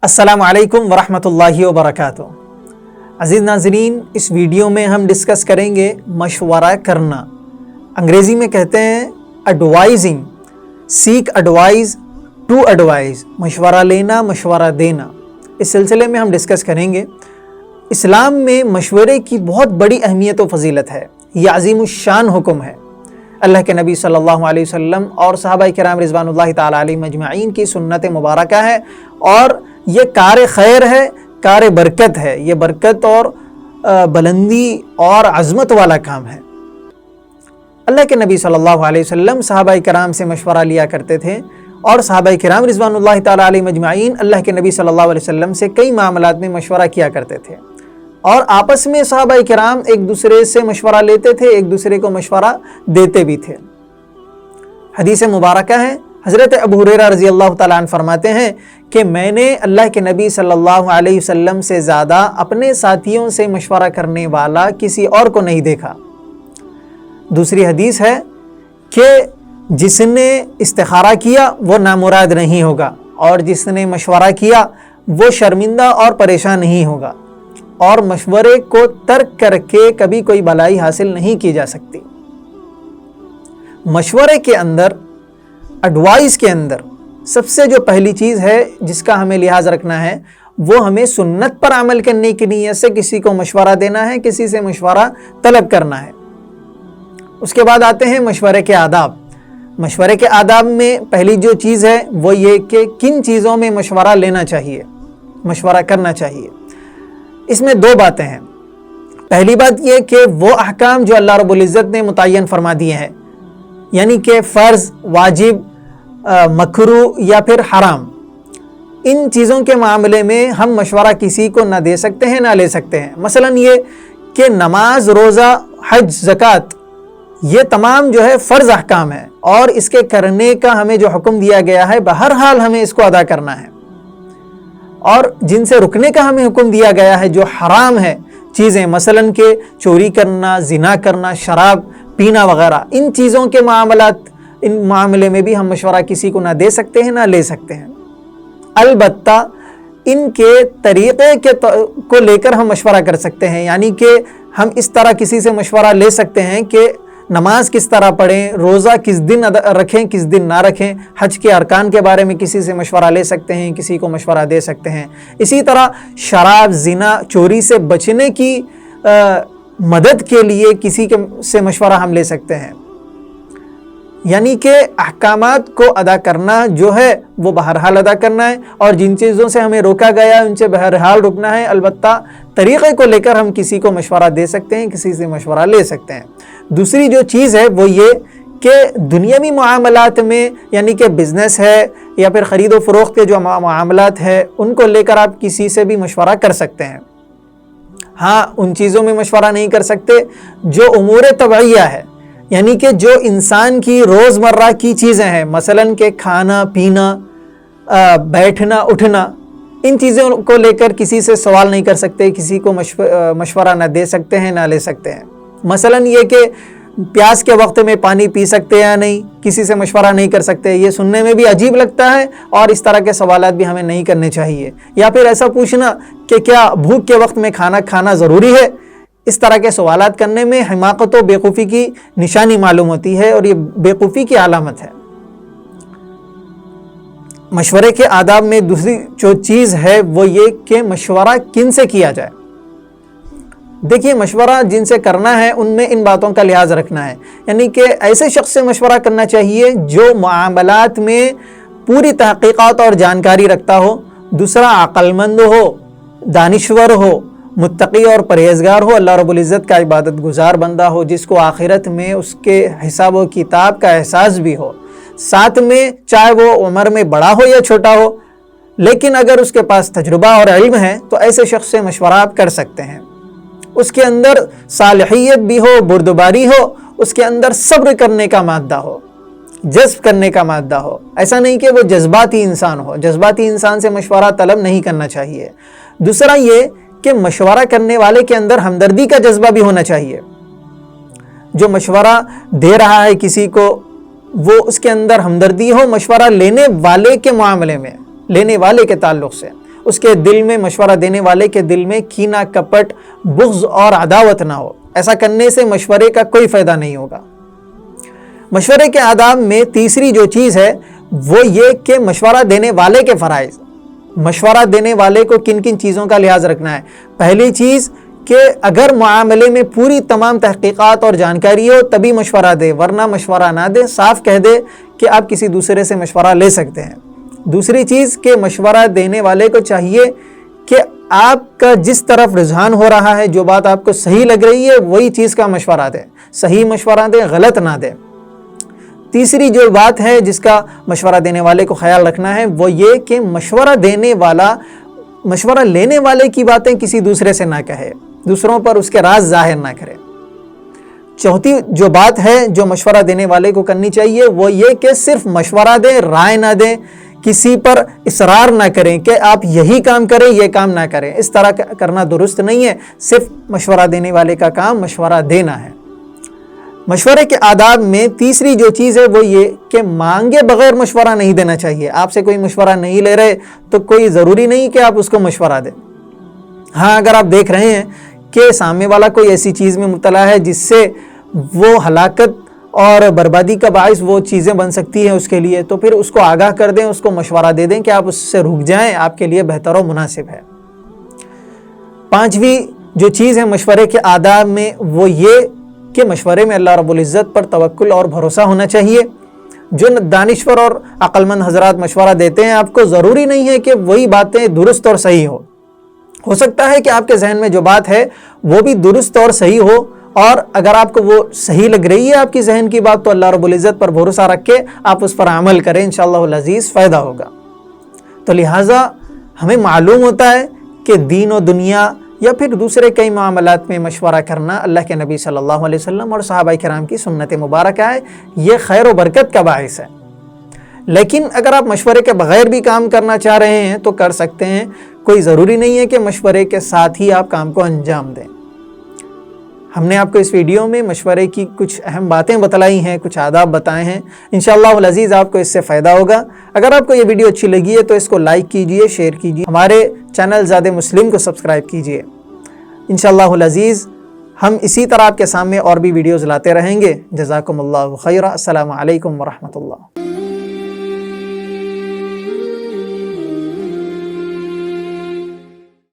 السلام علیکم ورحمۃ اللہ وبرکاتہ۔ عزیز ناظرین، اس ویڈیو میں ہم ڈسکس کریں گے مشورہ کرنا۔ انگریزی میں کہتے ہیں advising, seek advise to advise, مشورہ لینا، مشورہ دینا۔ اس سلسلے میں ہم ڈسکس کریں گے اسلام میں مشورے کی بہت بڑی اہمیت و فضیلت ہے۔ یہ عظیم الشان حکم ہے۔ اللہ کے نبی صلی اللہ علیہ وسلم اور صحابہ کرام رضوان اللہ تعالیٰ علیہم اجمعین کی سنت مبارکہ ہے، اور یہ کار خیر ہے، کار برکت ہے۔ یہ برکت اور بلندی اور عظمت والا کام ہے۔ اللہ کے نبی صلی اللہ علیہ وسلم صحابہ کرام سے مشورہ لیا کرتے تھے، اور صحابہ کرام رضوان اللہ تعالیٰ علیہم اجمعین اللہ کے نبی صلی اللہ علیہ وسلم سے کئی معاملات میں مشورہ کیا کرتے تھے، اور آپس میں صحابہ کرام ایک دوسرے سے مشورہ لیتے تھے، ایک دوسرے کو مشورہ دیتے بھی تھے۔ حدیث مبارکہ ہے، حضرت ابو ہریرہ رضی اللہ تعالیٰ عنہ فرماتے ہیں کہ میں نے اللہ کے نبی صلی اللہ علیہ وسلم سے زیادہ اپنے ساتھیوں سے مشورہ کرنے والا کسی اور کو نہیں دیکھا۔ دوسری حدیث ہے کہ جس نے استخارہ کیا وہ نامراد نہیں ہوگا، اور جس نے مشورہ کیا وہ شرمندہ اور پریشان نہیں ہوگا، اور مشورے کو ترک کر کے کبھی کوئی بھلائی حاصل نہیں کی جا سکتی۔ مشورے کے اندر، ایڈوائز کے اندر سب سے جو پہلی چیز ہے جس کا ہمیں لحاظ رکھنا ہے، وہ ہمیں سنت پر عمل کرنے کی نیت سے کسی کو مشورہ دینا ہے، کسی سے مشورہ طلب کرنا ہے۔ اس کے بعد آتے ہیں مشورے کے آداب۔ مشورے کے آداب میں پہلی جو چیز ہے وہ یہ کہ کن چیزوں میں مشورہ لینا چاہیے، مشورہ کرنا چاہیے۔ اس میں دو باتیں ہیں۔ پہلی بات یہ کہ وہ احکام جو اللہ رب العزت نے متعین فرما دیے ہیں، یعنی کہ فرض، واجب، مکروہ یا پھر حرام، ان چیزوں کے معاملے میں ہم مشورہ کسی کو نہ دے سکتے ہیں، نہ لے سکتے ہیں۔ مثلا یہ کہ نماز، روزہ، حج، زکوٰۃ، یہ تمام جو ہے فرض احکام ہے، اور اس کے کرنے کا ہمیں جو حکم دیا گیا ہے بہرحال ہمیں اس کو ادا کرنا ہے۔ اور جن سے رکنے کا ہمیں حکم دیا گیا ہے جو حرام ہے چیزیں، مثلا کہ چوری کرنا، زنا کرنا، شراب پینا وغیرہ، ان چیزوں کے معاملے میں بھی ہم مشورہ کسی کو نہ دے سکتے ہیں، نہ لے سکتے ہیں۔ البتہ ان کے طریقے کو لے کر ہم مشورہ کر سکتے ہیں، یعنی کہ ہم اس طرح کسی سے مشورہ لے سکتے ہیں کہ نماز کس طرح پڑھیں، روزہ کس دن رکھیں، کس دن نہ رکھیں، حج کے ارکان کے بارے میں کسی سے مشورہ لے سکتے ہیں، کسی کو مشورہ دے سکتے ہیں۔ اسی طرح شراب، زنا، چوری سے بچنے کی مدد کے لیے کسی سے مشورہ ہم لے سکتے ہیں۔ یعنی کہ احکامات کو ادا کرنا جو ہے وہ بہرحال ادا کرنا ہے، اور جن چیزوں سے ہمیں روکا گیا ان سے بہرحال رکنا ہے۔ البتہ طریقے کو لے کر ہم کسی کو مشورہ دے سکتے ہیں، کسی سے مشورہ لے سکتے ہیں۔ دوسری جو چیز ہے وہ یہ کہ دنیاوی معاملات میں، یعنی کہ بزنس ہے یا پھر خرید و فروخت کے جو معاملات ہیں، ان کو لے کر آپ کسی سے بھی مشورہ کر سکتے ہیں۔ ہاں، ان چیزوں میں مشورہ نہیں کر سکتے جو امور طبعیہ ہے، یعنی کہ جو انسان کی روزمرہ کی چیزیں ہیں، مثلا کہ کھانا پینا، بیٹھنا اٹھنا، ان چیزوں کو لے کر کسی سے سوال نہیں کر سکتے، کسی کو مشورہ نہ دے سکتے ہیں، نہ لے سکتے ہیں۔ مثلا یہ کہ پیاس کے وقت میں پانی پی سکتے یا نہیں، کسی سے مشورہ نہیں کر سکتے۔ یہ سننے میں بھی عجیب لگتا ہے، اور اس طرح کے سوالات بھی ہمیں نہیں کرنے چاہیے۔ یا پھر ایسا پوچھنا کہ کیا بھوک کے وقت میں کھانا کھانا ضروری ہے، اس طرح کے سوالات کرنے میں حماقت و بیوقوفی کی نشانی معلوم ہوتی ہے، اور یہ بیوقوفی کی علامت ہے۔ مشورے کے آداب میں دوسری جو چیز ہے وہ یہ کہ مشورہ کن سے کیا جائے۔ دیکھیے، مشورہ جن سے کرنا ہے ان میں ان باتوں کا لحاظ رکھنا ہے، یعنی کہ ایسے شخص سے مشورہ کرنا چاہیے جو معاملات میں پوری تحقیقات اور جانکاری رکھتا ہو، دوسرا عقل مند ہو، دانشور ہو، متقی اور پرہیزگار ہو، اللہ رب العزت کا عبادت گزار بندہ ہو، جس کو آخرت میں اس کے حساب و کتاب کا احساس بھی ہو۔ ساتھ میں چاہے وہ عمر میں بڑا ہو یا چھوٹا ہو، لیکن اگر اس کے پاس تجربہ اور علم ہے تو ایسے شخص سے مشورہ آپ کر سکتے ہیں۔ اس کے اندر صالحیت بھی ہو، بردباری ہو، اس کے اندر صبر کرنے کا مادہ ہو، جذب کرنے کا مادہ ہو۔ ایسا نہیں کہ وہ جذباتی انسان ہو، جذباتی انسان سے مشورہ طلب نہیں کرنا چاہیے۔ دوسرا یہ کہ مشورہ کرنے والے کے اندر ہمدردی کا جذبہ بھی ہونا چاہیے۔ جو مشورہ دے رہا ہے کسی کو، وہ اس کے اندر ہمدردی ہو، مشورہ لینے والے کے معاملے میں، لینے والے کے تعلق سے اس کے دل میں، مشورہ دینے والے کے دل میں کینہ، کپٹ، بغض اور عداوت نہ ہو۔ ایسا کرنے سے مشورے کا کوئی فائدہ نہیں ہوگا۔ مشورے کے آداب میں تیسری جو چیز ہے وہ یہ کہ مشورہ دینے والے کے فرائض۔ مشورہ دینے والے کو کن کن چیزوں کا لحاظ رکھنا ہے؟ پہلی چیز کہ اگر معاملے میں پوری تمام تحقیقات اور جانکاری ہو تبھی مشورہ دے، ورنہ مشورہ نہ دے، صاف کہہ دے کہ آپ کسی دوسرے سے مشورہ لے سکتے ہیں۔ دوسری چیز کہ مشورہ دینے والے کو چاہیے کہ آپ کا جس طرف رجحان ہو رہا ہے، جو بات آپ کو صحیح لگ رہی ہے وہی چیز کا مشورہ دے، صحیح مشورہ دے، غلط نہ دے۔ تیسری جو بات ہے جس کا مشورہ دینے والے کو خیال رکھنا ہے وہ یہ کہ مشورہ دینے والا مشورہ لینے والے کی باتیں کسی دوسرے سے نہ کہے، دوسروں پر اس کے راز ظاہر نہ کرے۔ چوتھی جو بات ہے جو مشورہ دینے والے کو کرنی چاہیے وہ یہ کہ صرف مشورہ دیں، رائے نہ دیں، کسی پر اصرار نہ کریں کہ آپ یہی کام کریں، یہ کام نہ کریں۔ اس طرح کرنا درست نہیں ہے۔ صرف مشورہ دینے والے کا کام مشورہ دینا ہے۔ مشورے کے آداب میں تیسری جو چیز ہے وہ یہ کہ مانگے بغیر مشورہ نہیں دینا چاہیے۔ آپ سے کوئی مشورہ نہیں لے رہے تو کوئی ضروری نہیں کہ آپ اس کو مشورہ دیں۔ ہاں، اگر آپ دیکھ رہے ہیں کہ سامنے والا کوئی ایسی چیز میں مبتلا ہے جس سے وہ ہلاکت اور بربادی کا باعث وہ چیزیں بن سکتی ہیں اس کے لیے، تو پھر اس کو آگاہ کر دیں، اس کو مشورہ دے دیں کہ آپ اس سے رک جائیں، آپ کے لیے بہتر و مناسب ہے۔ پانچویں جو چیز ہے مشورے کے آداب میں وہ یہ کہ مشورے میں اللہ رب العزت پر توکل اور بھروسہ ہونا چاہیے۔ جو دانشور اور عقل مند حضرات مشورہ دیتے ہیں آپ کو ضروری نہیں ہے کہ وہی باتیں درست اور صحیح ہو سکتا ہے کہ آپ کے ذہن میں جو بات ہے وہ بھی درست اور صحیح ہو، اور اگر آپ کو وہ صحیح لگ رہی ہے آپ کی ذہن کی بات تو اللہ رب العزت پر بھروسہ رکھ کے آپ اس پر عمل کریں، انشاءاللہ العزیز فائدہ ہوگا۔ تو لہٰذا ہمیں معلوم ہوتا ہے کہ دین و دنیا یا پھر دوسرے کئی معاملات میں مشورہ کرنا اللہ کے نبی صلی اللہ علیہ وسلم اور صحابہ کرام کی سنت مبارکہ ہے، یہ خیر و برکت کا باعث ہے۔ لیکن اگر آپ مشورے کے بغیر بھی کام کرنا چاہ رہے ہیں تو کر سکتے ہیں، کوئی ضروری نہیں ہے کہ مشورے کے ساتھ ہی آپ کام کو انجام دیں۔ ہم نے آپ کو اس ویڈیو میں مشورے کی کچھ اہم باتیں بتلائی ہیں، کچھ آداب بتائے ہیں، انشاءاللہ العزیز آپ کو اس سے فائدہ ہوگا۔ اگر آپ کو یہ ویڈیو اچھی لگی ہے تو اس کو لائک کیجئے، شیئر کیجئے، ہمارے چینل زاد مسلم کو سبسکرائب کیجئے۔ انشاءاللہ العزیز ہم اسی طرح آپ کے سامنے اور بھی ویڈیوز لاتے رہیں گے۔ جزاکم اللہ خیرا۔ السلام علیکم ورحمۃ اللہ۔